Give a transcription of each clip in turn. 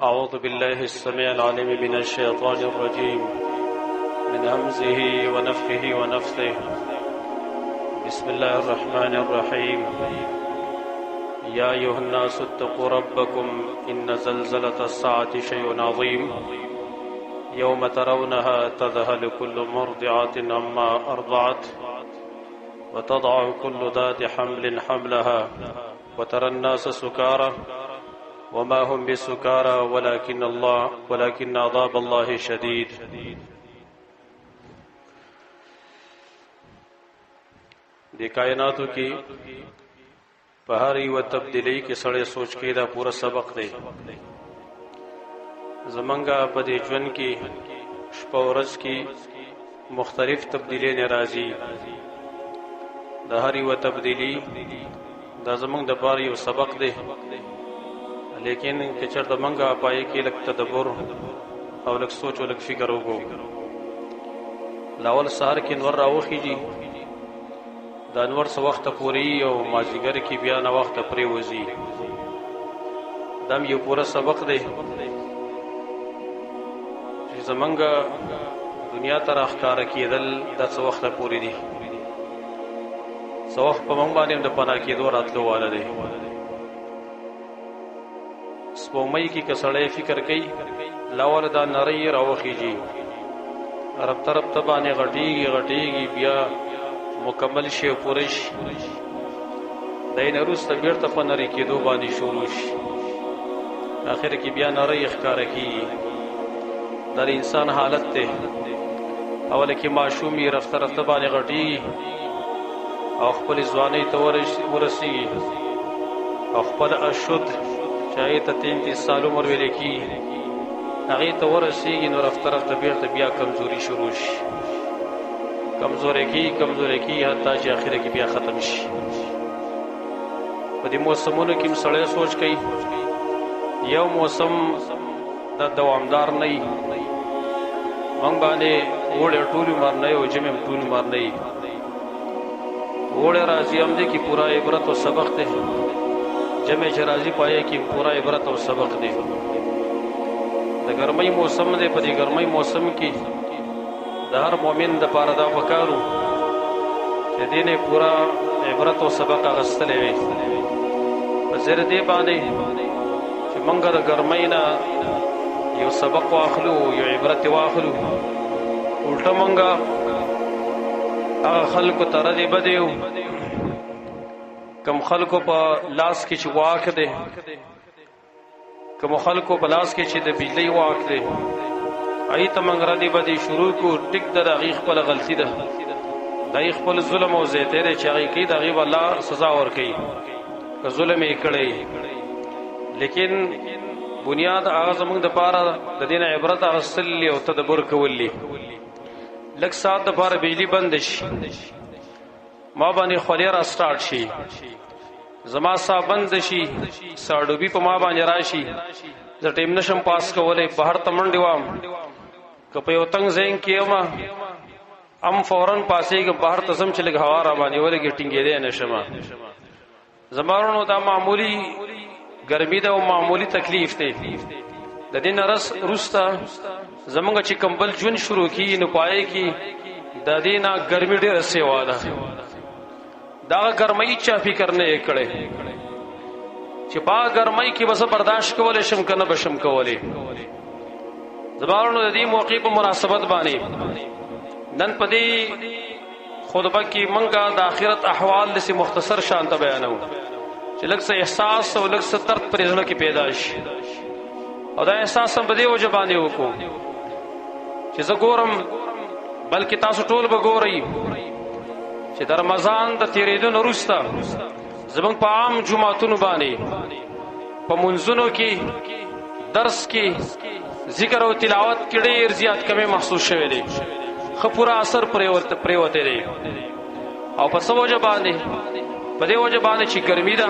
أعوذ بالله السميع العليم من الشيطان الرجيم من همزه ونفخه ونفثه. بسم الله الرحمن الرحيم. يا أيها الناس اتقوا ربكم إن زلزلة الساعة شيء عظيم يوم ترونها تذهل كل مرضعة عما أرضعت وتضع كل ذات حمل حملها وترى الناس سكارى وما هم بسكارى ولكن عذاب الله شديد. دی کائناتو کی پہاری و تبدیلی کی سڑے سوچ کے دا پورا سبق دے زمنگا پدی جون کی شپورز کی مختلف تبدیلی نرازی دا ہری و تبدیلی دا زمنگ دا پاری و سبق دے، لیکن کچر دا منگا پائے کی لگ تدبر او لگ سوچ و لگ فکر ہوگو. لاول سہر کی نور راوخی جی دا انور سا وقت پوری او مازیگر کی بیان وقت پریوزی دم یو پورا سبق دے چی زمنگا دنیا تر اخکار کی دل دا سا وقت پوری دی سا وقت پا منگ بانیم دا پنا کی دور اتلو والا دے. سپومئی کی کسڑے فکر کئی لاول دا نری راوخی جی رب طرف تبانے غٹیگی بیا مکمل شی پورش دین روز تبیر تپا نری کی دو بانی شروش آخر کی بیا نری اخکار کی در انسان حالت تے اول کی معشومی رفت رفت بانی غٹیگی او خپل زوانی تورسی او خپل اشد چاہیے تا 33 سال عمر ویلے کی اگی تورسی گی نو رفت رفت بیا کمزوری شروش کمزوری کی حتی چی آخر کی بیا ختم شی. پدی موسمونو کم سڑے سوچ کئی یو موسم دا دوامدار نئی منگ بانے اوڑے ٹولی مار نئی و جمعیم ٹولی مار نئی اوڑے رازی امدے کی پورا عبرت و سبق دے جمع چرازی پائے کی پورا عبرت و سبق دے. دا گرمی موسم دے پدی گرمی موسم کی دا ہر مومن دا پاردا پکارو کہ دینے پورا عبرت و سبق اغسطلے وے پزیر دے بانے کہ منگا دا گرمینا یو سبق واخلو یو عبرت واخلو الٹا منگا اغا خلقو تردی بدیو کم خلقو پا لاس کی چی واک دے کم خلقو پا لاس کی چی دا بجلی واک دے ای تمنگ ردی بدی شروع کو ٹک دا اغیق پل غلطی دا اغیق پل ظلم و زیتے دے چی اغیقی دا اغیب اللہ سزا اور کئی کہ ظلم اکڑے. لیکن بنیاد آغاز منگ دا پارا دا دین عبرت آغسل لی و تدبر کول لی لگ ساتھ دا پارا بجلی بندش ما بانی خولی را سٹارٹ شی زما سا بند شی ساڑو بی پا ما بانی راشی زر ٹیم نشم پاس کولے بہر تمنڈی وام کپیو تنگ زین کیما ام فوراً پاسے کہ بہر تزم چلے ہوارا بانی ولے کہ ٹنگے دے نشما زمارونو دا معمولی گرمی دا و معمولی تکلیف تے دا دین رستا زمانگا چی کمبل جون شروع کی نپائے کی دا دینا گرمی دے رسے والا دا گرمی چاپی کرنے اکڑے چی با گرمی کی بس برداشت کولے شمکن بشم کولے. زبارونو دا دی موقع پا مناسبت بانی نن پا دی خطبہ کی منگا دا آخرت احوال لسی مختصر شانتا بیانو چی لگ سا احساس و لگ سا ترک پر ازنو کی پیداش اور دا احساس ہم بدے وجہ بانی ہوکو چی زگورم بلکہ تاسو ٹول بگو رئی چی در رمضان دا تیریدون روستا زمان پا عام جمعتون بانی پا منزنوں کی درس کی ذکر و تلاوت کی دیر زیاد کمی محسوس شوے دے خپورا اثر پریوتے دے او پس وجہ باندے پدے وجہ باندے چی گرمی دا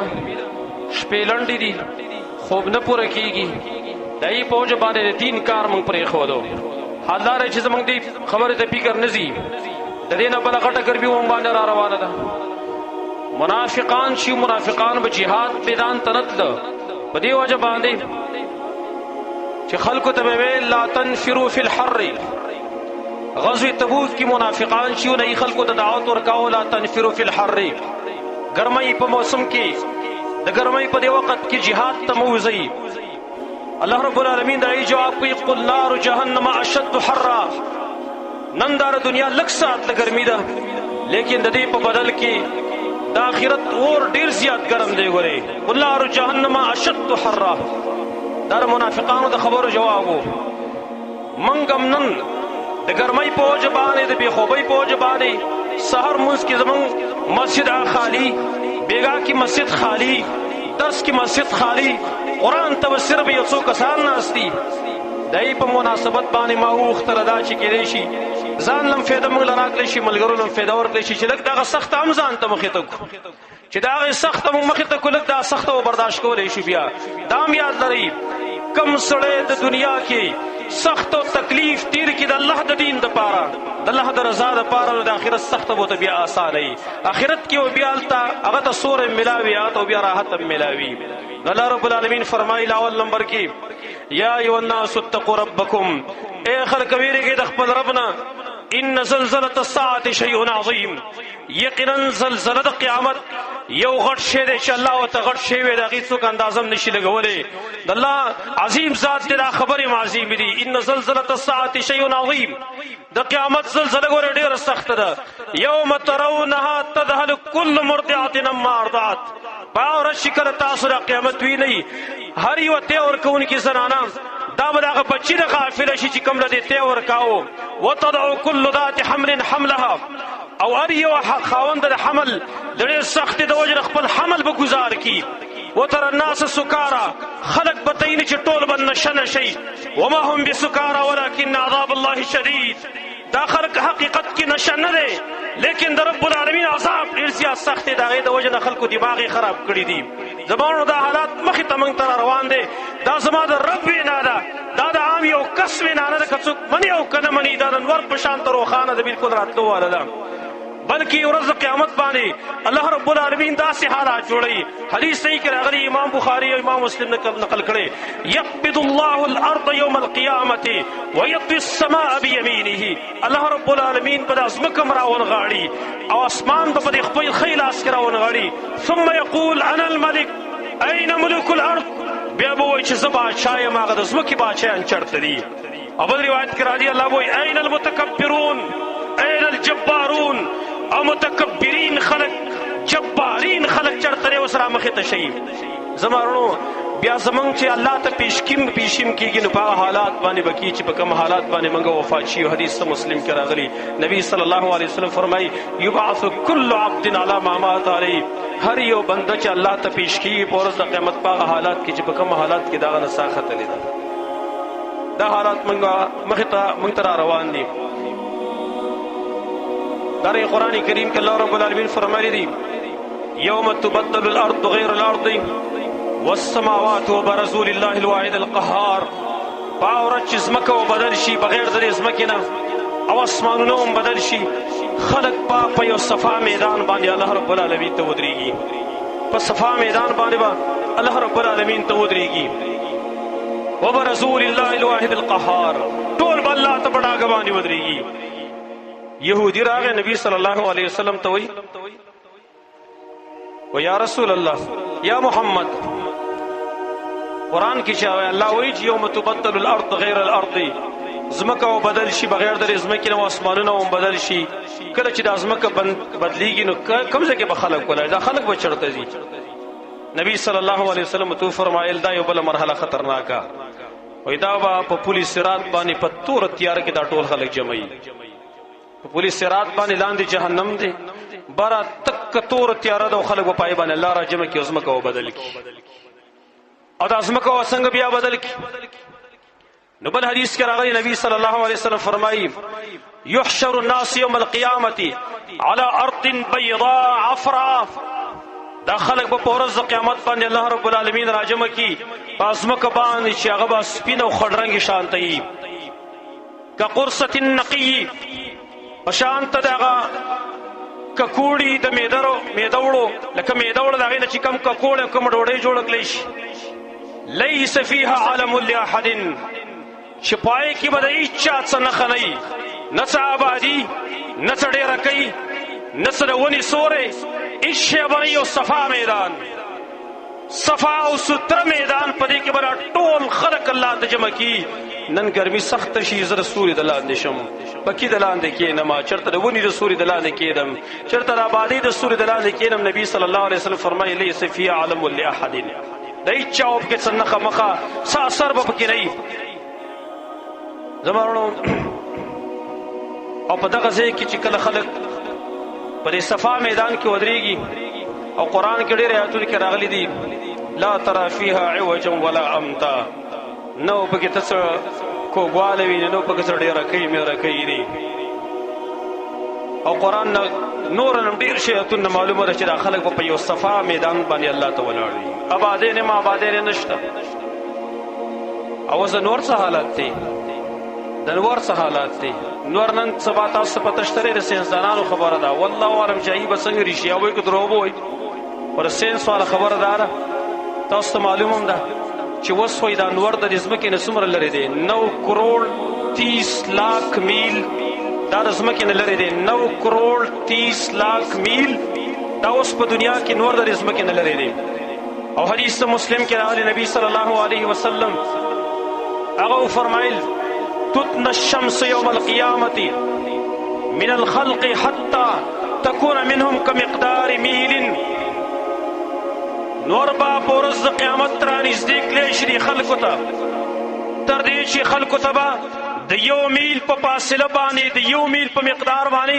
شپیلنڈی دی خوب نپورا کی گی دائی پا وجہ باندے دے 3 کار منگ پری خودو حال دار ہے چیز منگ دی خبر تے پی کر نزی دینا بلا غٹا گرمی وان باندے را روانا دا منافقان چی منافقان با جہاد بیدان تنت دا پدے وجہ باندے چې خلکو ته به ویل لا تنفروا فی الحر. غزوه تبوک کې منافقان شو نه خلکو ته دعوت ورکاو لا تنفروا فی الحر، ګرمۍ په موسم کې د ګرمۍ په دې وخت کې جهاد ته مو وځئ. الله رب العالمین دا یې جواب کوي قل نار جهنم اشد حرا. نن دا دنیا لږ ساعت د ګرمي ده لیکن د دې په بدل کې د آخرت اور ډیر زیات ګرم دی. ګورئ قل نار جهنم اشد حرا، دا منافقانو د خبرو جواب و. موږ هم نن د ګرمۍ په وجه باندې د بېخوبۍ په وجه باندې سحر مونځ کې زموږ مسجد خالي، بیګا کې مسجد خالي، درس کې مسجد خالي، قرآن ته به صرف یو څو کسان ناست دي. دای په مناسبت باندې ما وغوښتله دا چې کیدای شي ځان لم فایده موږ له راکړی شي، ملګرو لم فایده ورکړی شي چې لږ دغه سخته هم ځان ته مخې ته کړو، چې د هغې سخته موږ مخې ته کړو، لږ دا سخته و برداشت کولی شو. بیا دا هم یاد لرئ کم سړی د دنیا کې سخت او تکلیف تیر کی د الله د دین دپاره، د الله د رضا دپاره، نو د آخرت سخته به ورته بیا اسانه وي. آخرت کې به بیا هلته هغه ته سور هم ملاوي، هغه ته بیا راحت هم ملاوي. نو الله رب العالمین فرمایي اول نمبر کې یا ایها الناس اتقوا ربکم، اے خلک ویرېږئ د خپل رب نه. ان زلزلة الساعة شیء عظیم، یقینا زلزله د قیامت یو غټ شی دی چې الله ورته غټ شی وی د هغې څوک اندازه هم نشي لګولی. د الله عظیم ذات دی، دا خبرې هم عظیمې دي. ان زلزلة الساعة شیء عظیم، د قیامت زلزله ګوره ډېره سخته ده. یوم ترونها تذهل کل مرضعة عما ارضعت، په هغه ورځ چې کله تاسو د قیامت وینئ هر یوه تی ورکوونکې زنانه دا به د هغه بچي نه غافله شي چې کوم له دې تی ورکاو. وتضع کل ذات حمل حملها، او هر یو خاوند د حمل د ډېر سختې د وجې خپل حمل به ګزار کي. وتر الناس سکارا، خلق به ته ویني چې ټول به نشه نشئ. وما هم بسکارا ولکن عذاب الله شدید، دا خلق حقیقت کې نشه نه دی لیکن د رب العالمین عذاب ډېر زیات سخت دی. د هغې د وجې نه خلکو دماغ یې خراب کړي دي. زمانو دا حالات مخې ته موږ ته را روان دی. دا زما د رب وینا ده، دا د عام یو کس وینا نه ده، که څوک مني او که نه مني دا د نور په شان ته روښانه ده، بلکل راتلو واله ده. بلکې ورځ د قیامت باندې الله رب العالمین داسې حالات جوړوي. حدیث صحیح کې راغلی، امام بخاري او امام مسلم نقل کړی، یقبض الله الارض یوم القیامة ویطوی السماء بیمینه. الله رب العالمین به دا ځمکه هم راونغاړي او اسمان به په دې خپل ښی لاس کې راونغاړي. ثم یقول انا الملک این ملوک الارض، بیا به وایي چې زه بادشاه یم، هغه د ځمکې بادشاهیان چېرته دي. او بل روایت کې راځي الله به وایي این المتکبرون این الجبارون، او متکبرین خلق جبارین خلق چرته دی ورسره مخې ته شي. زما وروڼو بیا زمونږ چې الله ته پیشیم کېږي نو په هغه حالات باندې به کېږي چې په کوم حالات باندې موږ وفات شي. حدیث مسلم کې راغلی، نبی صلی الله علیه وسلم فرمایي یبعث کل عبد علی ما مات علیه، هر یو بنده چې الله ته پیش کېږي په ورځ د قیامت په هغه حالات کې چې په کوم حالات کې د هغه نه ساه ختلې ده. دا حالات مخې ته موږ ته را روان دي. در قرآن کریم کې الله رب العالمین فرمایلی دی یوم تبدل الارض غیر الارض والسماوات وبرزوا لله الواحد القهار. په ورځ چې ځمکه وبدل شي بغیر د دې ځمکې نه او اسمانونه هم بدل شي، خلق په یو صفا میدان باندې الله رب العالمین ته ودرېږي. په صفا میدان باندې به الله رب العالمین ته ودرېږي. وبرزوا لله الواحد القهار، ټول به الله ته په ډاګه باندې ودرېږي. یهودی راغی نبی صلی الله علیه وسلم ته وی و یا رسول الله یا محمد، قرآن کې چې الله وایي چې یوم تبدل الارض غیر الارض، ځمکه و بدل شي بغیر د ځمکې نه، اسمانونه هم بدل شي. کله چې دا ځمکه بدلیږي نو کوم ځای کې به خلک ولاړ، دا خلک به چېرته ځي؟ نبی صلی الله علیه وسلم تو فرمایل دا یو بله مرحله خطرناکه، وایي دا به په پل صراط باندې په توره تیاره کې دا ټول خلک جمعي. په پل صراط باندې لاندې جهنم دی، بره تکه توره تیاره ده او خلک به پای باندې الله را جمع کړي او ځمکه وبدل کړي. او دا ځمکه به څنګه بیا بدل کړي؟ نو بل حدیث کې راغلی نبی صلی الله علیه وسلم فرمایي یحشر الناس یوم القیامة على ارض بیضاء عفرا، دا خلق به په ورځ د قیامت باندې الله رب العالمین را جمع کړي په ځمکه باندې چې هغه به سپین او خړ رنګې شانته وي، کقرصة النقي، په شانته د هغه ککوړي د میده وړو، لکه میده وړو د هغې نه چې کوم ککوړ او کوم ډوډۍ جوړه کړلی شي، ليس فيها علم لاحد چې پای کې به د هیچا څه نښه نه وي، نه څه آبادي، نه څه ډېرکۍ، نه څه د ونې سوری، هېڅ شی به نه یو صفا میدان، صفا او ستره میدان. په دې کې به ټول خلک الله ته جمع کي. نن ګرمي سخته شي، زه د سوري د لاندې شم، پکې د لاندې کېنم، چېرته د ونې د سوري د لاندې کېدم، چېرته د آبادۍ د سوري د لاندې کېنم. نبي صلی الله علیه وسلم فرمایي لیس فیها علم لاحد، د هېچا په کې څه نښه مخه څه اثر به پکې نه وي. زما وروڼو، او په دغه ځای کې چې کله خلک په دې صفا میدان کې ودرېږي، او قرآن کې ډېر آیاتونه کې راغلي دي لا ترى فيها عوجا ولا امتا، نو پکې ته څه کوږوالی ویني، نو پکې څه ډېرکۍ مېرکۍ دي. او قرآن نه نور هم ډېر شي آیاتونه معلومه ده چې دا خلک به په یو صفا میدان باندې الله ته ولاړ وي، آبادۍ نه آبادۍ نه نشته. او اوس د نور څه حالات دی، د نور څه حالات دی. نور نن سبا تاسو ته پته شته د ساینسدانانو خبره ده، والله اعلم چې هغوی به څنګه رښتیا وایي که دروغ به وایي. ور ساینس والا خبره دا ده، تاسو ته معلوم هم ده چې اوس وایي دا نور د دې ځمکې نه څومره لرې دی، 9 کروڑ 30 لاک میل دا د ځمکې نه لرې دی. 9 کروڑ 30 لاک میل دا اوس په دنیا کې نور د دې ځمکې نه لرې دی. او حدیث مسلم کې راغلی نبی صلی الله علیه وسلم هغه فرمایل تتنى الشمس يوم القيامة من الخلق حتى تكون منهم كمقدار ميل. نور با پورز قیامت را نزدیک لیش دی خلقو تا تر دې چې خلقو ته به د 1 میل په فاصله باندې د 1 میل په مقدار باندې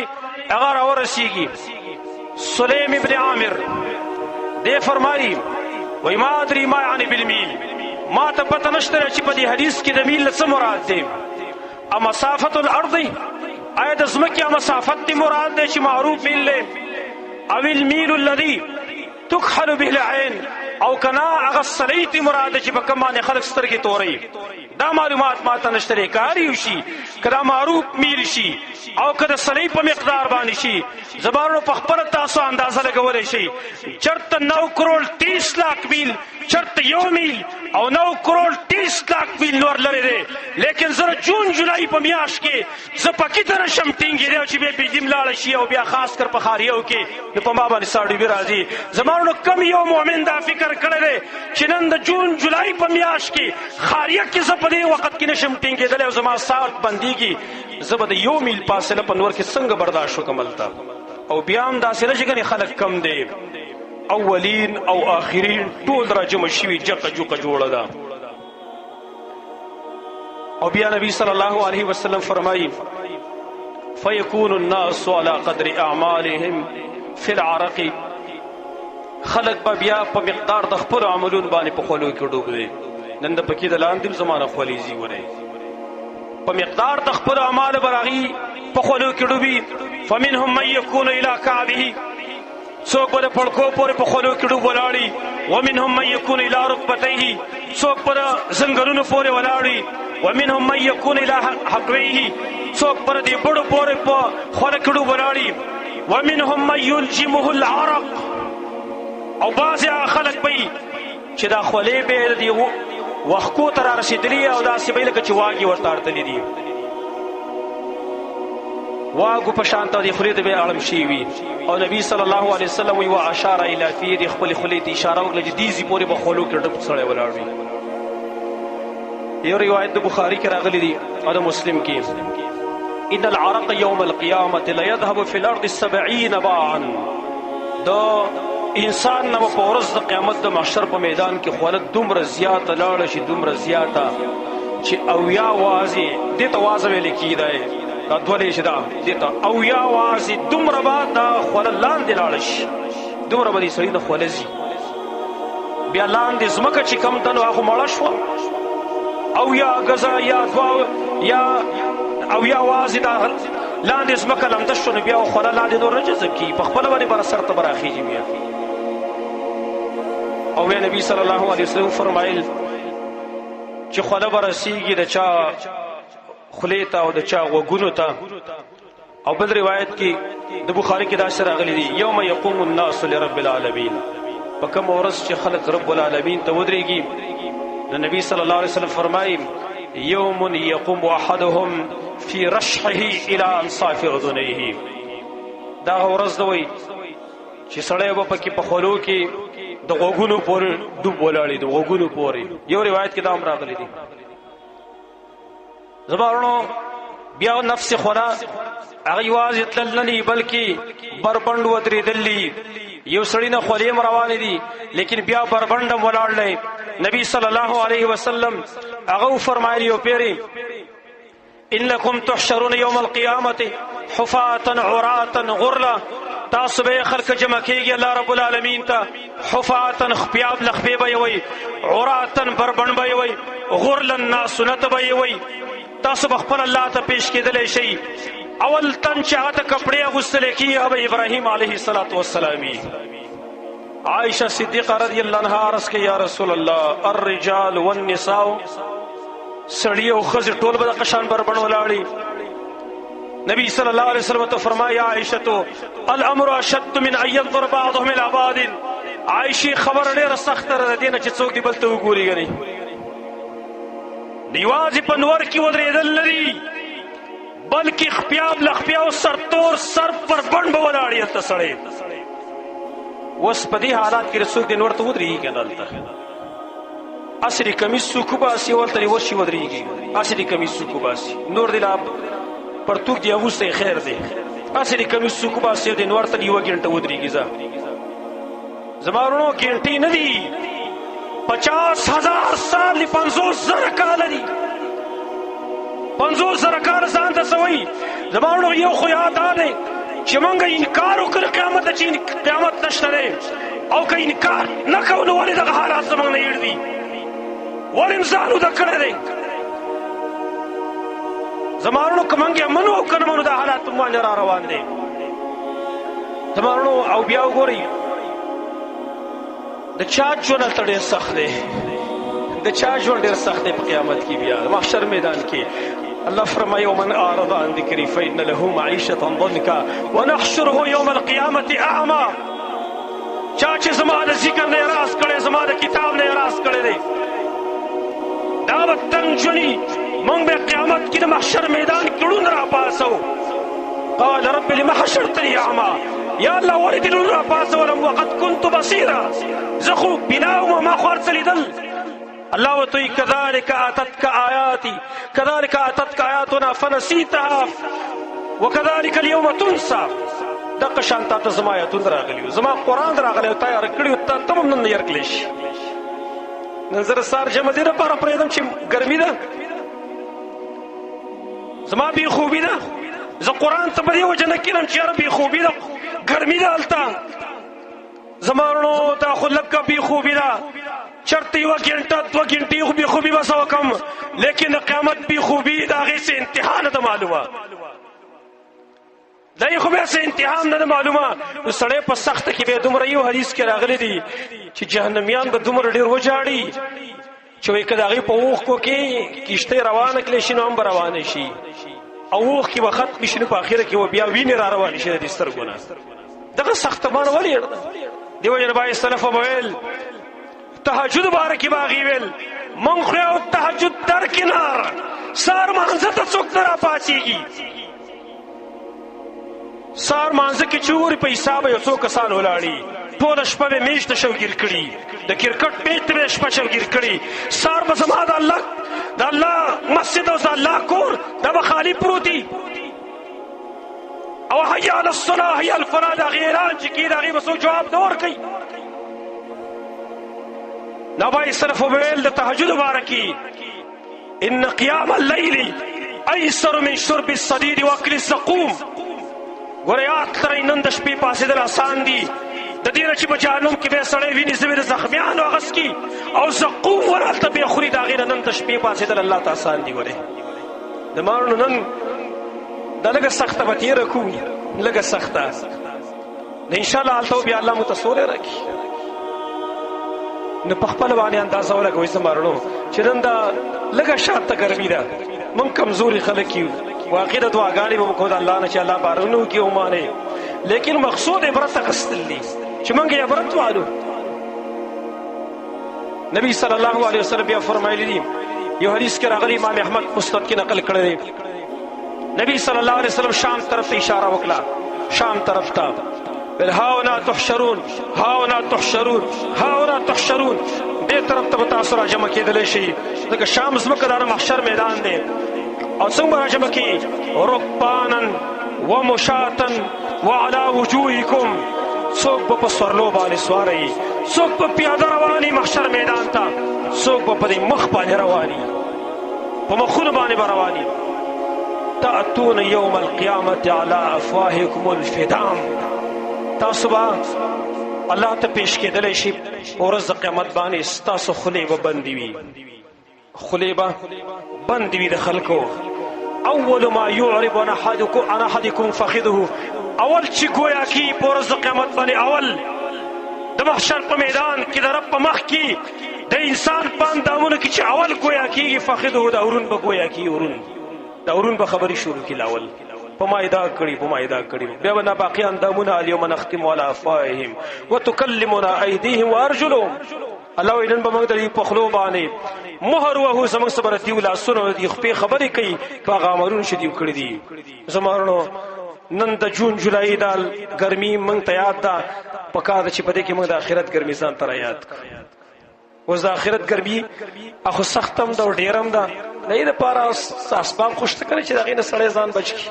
هغه راورسیږي. سلیم ابن عامر دې فرمایي وای ما ادري ما یعنی بالمیل، ما ته پته نشته چې په دې حدیث کې د میل څه مراد دی. مسافت الارض آیا د ځمکې مسافت دی مراد دی چې معروف میل دی، او المیل الذي تکحل به العین، او کنا هغه سلیتی مراد دی چې په کوم باندې خلک سترګې توري. دا معلومات ما ته نشته. کار یو شي که دا معروف میل شي او که د سلی په مقدار باندې شي، زبارونو په خپله تاسو اندازه لګولی شي. چېرته 9 کروڑ 30 لاک میل، چېرته 1 میل او 9 کروڑ 30 لاک میل نور لرې دی. لیکن زه د جون جولای په میاشت کې زه پکې ته نشم ټینګېدی چې بیا بیجیم لاړه شي، او بیا خاص کر په ښاریو کې نو په ما باندې ساړوبي راځي. زمانو کم یو مؤمن دا فکر کړی دی چې نن د جون جولای په میاشت کې ښاریه کې زه په دې وخت کې نشم ټینګېدلی او زما ساعت بندېږي، زه به د 1 میل فاصله په نور کې څنګه برداشت وکړم هلته. او بیا هم داسې نه چې ګنې خلک کم دی، اولین او آخرین ټول را جمع شوي، جقه جوقه جوړه ده. او بیا نبی صلی الله علیه وسلم فرمایي فیکون الناس علی قدر اعمالهم فی العرق، خلق به بیا په مقدار د خپلو عملونو باندې په خولو کې ډوب دی. نن د پکې د لاندې زمانه خولیزي ورئ په مقدار د خپلو اعمالو به هغوی په خولو کې ډوبي. فمنهم من یکون الی کعبه، څوک به د پړکو پورې په خولو کې ډوب ولاړي. ومنهم من یکون الی رکبتیه، څوک به د زنګلونو پورې ولاړي. ومنهم من یکون الی حقویه، څوک به د بړو پورې په خوله کې ډوب ولاړي. ومنهم من یلجمه العرق، او بعضې هغه خلک به وي چې دا خولې به د دې وښکو ته را رسېدلي او داسې به لکه چې واګې ورته اړتلي دي، واګو په شان ته د خولې ته به یې اړم شوي وي. او نبي صلی الله علیه وسلم وایي واشاره الی فیه، د خپلې خولې ته اشاره وکړه چې دیزې پورې به خولو کې ډب سړی ولاړ وي. یو روایت د بخاري کې راغلی دی او د مسلم کې ان العرق یوم القیامة لیذهب فی الارض 70 باعا، د انسان نه په ورځ د قیامت د محشر په میدان کې خوله دومره زیاته لاړه شي، دومره زیاته چې 80 وازې دې ته وازه ویل کېدی، دا دولې چې دا دې ته 80 وازې دومره به دا خوله لاندې لاړه شي، دومره به دې سړي د خوله ځي. بیا لاندې ځمکه چې کوم ده نو هغه مړه شوه، 80 ګزه یا 2 یا 80 وازې دا لاندې ځمکه لمده شوه، نو بیا خوله لاندې نور نه جذب کېږي، په خپله باندې به سر ته به راخېږي بیا. او بیا نبی صلی الله علیه وسلم فرمایل چې خوله به رسېږي د چا خولې ته او د چا غوږونو ته. او بل روایت کې د بخاري کې داسې راغلی دی یوم یقوم الناس لرب العالمین، په کومه ورځ چې خلک رب العالمین ته ودرېږي نو نبی صلی الله علیه وسلم فرمایي یوم یقوم احدهم فی رشحه الى انصاف اذنیه، دا ورځ دوی چې سړی به پکې په خولو کې د غوږونو پورې ډوب ولاړي، د غوږونو پورې. یو روایت کې دا هم راغلی دی. زمارونو بیا نفس خورا هغه یوازې تلل نه دي بلکې بربنډ ودرېدلي. یو سړی نه خولې هم روانې دي لیکن بیا بربنډ هم ولاړ دی. نبی صلی الله علیه وسلم هغه فرمایلی او پیری انکم تحشرون یوم القیامت حفاة عراة غرلا، تاسو به خلق جمع کیږي الله رب العالمین ته حفاة خپیاب لخپی به وي، عراة بربند به وي، غرلا ناسنت به وي. تاسو بخپل الله ته پیش کېدلی شي. اول تن چې هغه ته کپړې اغوستلی کېږي هغه ابراهیم علیه الصلاة والسلام. عائشہ صدیقہ رضی اللہ عنہا عرض کہ یا رسول اللہ الرجال والنساء، سړی او ښځې ټول به د قشان بربند ولاړي. نبی صلی الله علیه وسلم ته فرمایا عائشة الامر اشد من ان ينظر بعضهم الى بعض. عائشہ خبر ډیره سخته ده دې نه چې څوک دې بل ته وګوري. ګنې یوازې په نور کې ودرېدل نه دي بلکې خپیاب لخپیاو سرتور سر بربند به ولاړي. هلته سړی اوس په دې حالات کې څوک دې نور ته ودرېږي که نه؟ هلته اصلي کمیس څوک وباسي ورته دې ورشي ودرېږي. اصلي کمیس څوک وباسي نور دې لا پرتوک دی اغوستی خیر دی. اصلي کمیس څوک وباسي دې نور ته دې یوه ګنټه ودرېږي. زما وروڼو ګنټې نه دي 50,000 سال دي 50,000 کاله دي 50,000 کاله ځان ته څه وایي. زما وروڼو یو خو یاد دا دی چې موږ انکار وکړو قیامت چې قیامت نشته دی او که انکار نه کوو نو ولې دغه حالات زموږ نه هېر دي؟ ولې ځان وده کړی دی؟ زما وروڼو که موږ یې منو او که نه منو دا حالات په باندې را روان دی. زما وروڼو او بیا وګورئ د چا ژوند هلته ډېر سخت دی. د چا ژوند ډېر سخت دی په قیامت کې بیا د محشر میدان کې. الله فرمایي ومن اعرض عن ذکري فإن له معیشة ضنکا ونحشره یوم القیامة اعما. چا چې زما د ذکر نه اعراض کړی زما د کتاب نه اعراض کړی دی دا به تنګ ژوندي موږ به قیامت کې د محشر میدان کې ړوند راپاڅو. قال رب لم حشرتني اعما، یا الله ولې دې ړوند راپاڅولم وقد كنت بصیرا، زه خو بنا وم ما خو هر څه لیدل. الله ورته وایي كذلك اتتك آیاتنا فنسیتها وكذلك اليوم تنسى. دغه شان تاته زما آیاتونه راغلي زما قرآن راغلی او تا یې کړي ته هم نن نه یېر کړلی شي. نن زه د سهار جمع دې لپاره پرېږدم چې ګرمي ده زما بېخوبي ده. زه قرآن ته په دې وجه نه کښېنم چې یاره بېخوبي ده ګرمي ده هلته. زما وروڼو دا خو لږه بېخوبي ده چرته یوه ګنټه 2 ګنټې خو بېخوبي به څه وکړم لیکن د قیامت بېخوبي د هغې څه انتها نه ده معلومه. دا یې خو بیا څه انتها هم نه ده معلومه. نو سړی په سخته کې بیا دومره یو حدیث کې راغلی دي چې جهنمیان به دومره ډېر وجاړي چې وایي که د هغې په اوښکو کې کښتۍ روانه کړلی شي نو هم به روانه شي او اوښکې به ختمې شي نو په اخره کې به بیا وینې را روانې شي د دې سترګو نه. دغه سختمان ولې ده؟ دې وجه نه باید سلفو به ویل تهجد باره کې به هغې ویل موږ خو یو تهجد در کنار سهار مانځه ته څوک نه راپاڅېږي. سهار مانځه کې چې وګورې په حسابه یو څو کسان ولاړي ټوله شپه به میچ ته شوګیر کړي د کرکټ میچ ته به شپه شوګیر کړي. سهار به زما د الله مسجد او د الله کور دا به خالي پروتي او حي على الصلاة حي على الفلاح د هغې اعلان چې کېږي د هغې به څوک جواب نه ورکوي. نو باید صرف وویل د تهجد باره کې ان قیام اللیل ایسر من شرب الصدید واکل الزقوم. ګوره یاد لرئ نن د شپې پاڅېدل اسان دي د دې نه چې په جهنم کې به سړی ویني زوی د زخمیانو اغس کي او زقوم ور هلته بیا خوري د هغې نه نن د شپې پاڅېدل الله ته اسان دي. ګورې د ماڼو نن دا لږه سخته به تېره کړو لږه سخته نو انشاءالله هلته بیا الله مو ته سوری راکړي. نو په خپله باندې اندازه ولګوئ زما وروڼو چې نن دا لږه شاته ګرمي ده موږ کمزوري خلک یو واقع د دعاګانې به وکړو د الله نه چې الله بارونه وکړي ومانې لیکن مقصود عبرت اخیستل دي چې موږ یې عبرت والو. نبی صلی الله علیه وسلم بیا فرمایلی دي یو حدیث کې راغلی امام احمد مسند کې نقل کړی دی نبی صلی الله علیه وسلم شام طرف ته اشاره وکړه شام طرف ته بل هاونا تحشرون هاونا تحشرون هاونا تحشرون دې طرف ته تاسو را جمع کېدلی شي ځکه شام زمکه د محشر میدان دی او څنګه را جمع کېږي رکبانا ومشاتا وعلى وجوهکم څوک به په سورلو باندې سواری څوک به پیاده رواني محشر میدان ته څوک به په دې مخ باندې رواني په مخونو باندې به رواني تأتون یوم القیامة على افواهکم الفدام تاسو به الله ته پیش کېدلی شي په ورځ د قیامت باندې ستاسو خولې به بندې وي خولې به بندې وي د خلکو اول ما يعرب عن احدكم فخذه اول چې گویا کی په ورځ د قیامت باندې اول د محشر په میدان کې د رب په مخ کې د انسان په اندامونو کې چې اول گویا کېږي فخذه د ورون به گویا کېږي ورون د ورون به خبرې شروع کړي اول په ما ادا کړي په ما ادا کړي بیا به ناباقي اندامونه اليوم نختم على افواههم وتكلمنا ايديهم وارجلهم الله وی نن به موږ د دې په خولو باندې مهر وهو زموږ څه به دي لاسونه دي خپې خبرې کوي په هغه عملونه چې دوی کړي دي زمارنو نن د جون جولای د ګرمي موږ ته یاد ده پکار ده چې په دې کې موږ د آخرت ګرمي ځان ته یاد کړو اوس د آخرت ګرمي اخو سختم ده او ډیرم ده نه د پاره اسباب خوشته کړي چې دغه نه سړی ځان بچ کی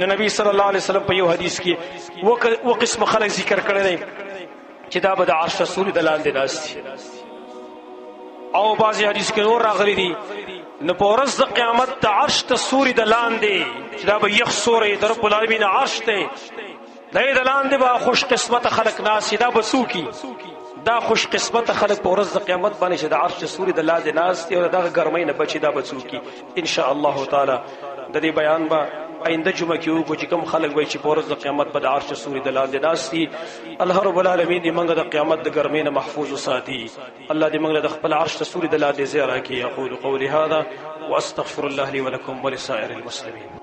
نو نبی صلی الله علیه وسلم په یو حدیث کې و قسم خلک ذکر کړی دی چې دا به د عرش رسول د لاندې ناست او بعضی حدیث کې نور راغلي دي نو په ورځ د قیامت د عرش ته سوري د لاندې چې دا به یخ سوري د رب العالمین عرش ته د لاندې به خوش قسمت خلک ناست دا به څوکي دا خوش قسمت خلک په ورځ د قیامت باندې چې د عرش سوري د لاندې ناست او دغه ګرمۍ نه بچي دا به څوکي ان شاء الله تعالی د دې بیان به آینده جمعه کې وو چې کوم خلک وای چې په ورځ د قیامت په عرش سوري د لاندې ناست دي الله رب العالمین دې موږ د قیامت د ګرمۍ نه محفوظ وساتي الله دې موږ د خپل عرش سوري د لاندې زیاره کې اقول قولي هذا واستغفر الله لي ولكم ولسائر المسلمين